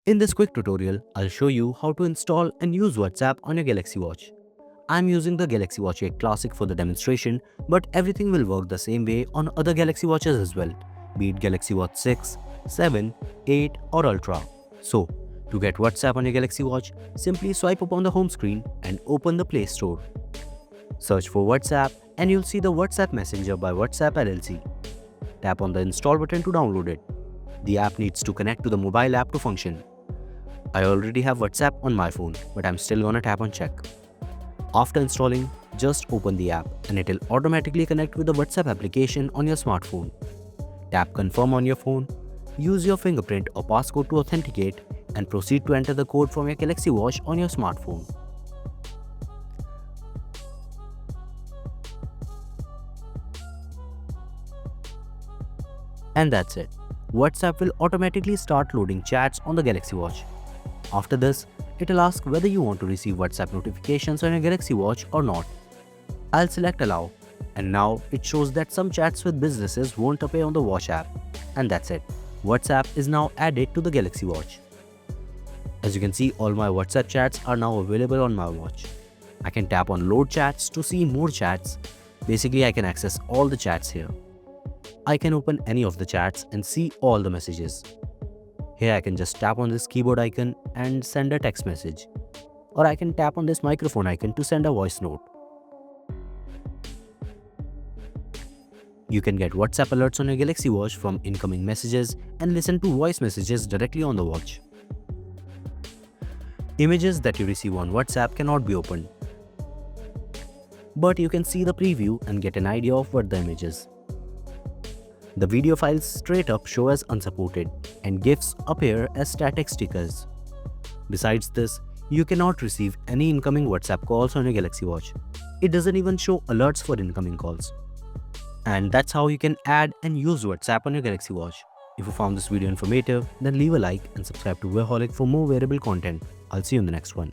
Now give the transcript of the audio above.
In this quick tutorial, I'll show you how to install and use WhatsApp on your Galaxy Watch. I'm using the Galaxy Watch 8 Classic for the demonstration, but everything will work the same way on other Galaxy Watches as well, be it Galaxy Watch 6, 7, 8 or Ultra. So, to get WhatsApp on your Galaxy Watch, simply swipe up on the home screen and open the Play Store. Search for WhatsApp and you'll see the WhatsApp Messenger by WhatsApp LLC. Tap on the install button to download it. The app needs to connect to the mobile app to function. I already have WhatsApp on my phone, but I'm still gonna tap on check. After installing, just open the app and it'll automatically connect with the WhatsApp application on your smartphone. Tap confirm on your phone, use your fingerprint or passcode to authenticate and proceed to enter the code from your Galaxy Watch on your smartphone. And that's it. WhatsApp will automatically start loading chats on the Galaxy Watch. After this, it'll ask whether you want to receive WhatsApp notifications on your Galaxy Watch or not. I'll select allow, and now it shows that some chats with businesses won't appear on the Watch app. And that's it. WhatsApp is now added to the Galaxy Watch. As you can see, all my WhatsApp chats are now available on my watch. I can tap on load chats to see more chats. Basically, I can access all the chats here. I can open any of the chats and see all the messages. Here I can just tap on this keyboard icon and send a text message. Or I can tap on this microphone icon to send a voice note. You can get WhatsApp alerts on your Galaxy Watch from incoming messages and listen to voice messages directly on the watch. Images that you receive on WhatsApp cannot be opened, but you can see the preview and get an idea of what the image is. The video files straight up show as unsupported and GIFs appear as static stickers. Besides this, you cannot receive any incoming WhatsApp calls on your Galaxy Watch. It doesn't even show alerts for incoming calls. And that's how you can add and use WhatsApp on your Galaxy Watch. If you found this video informative, then leave a like and subscribe to Wearholic for more wearable content. I'll see you in the next one.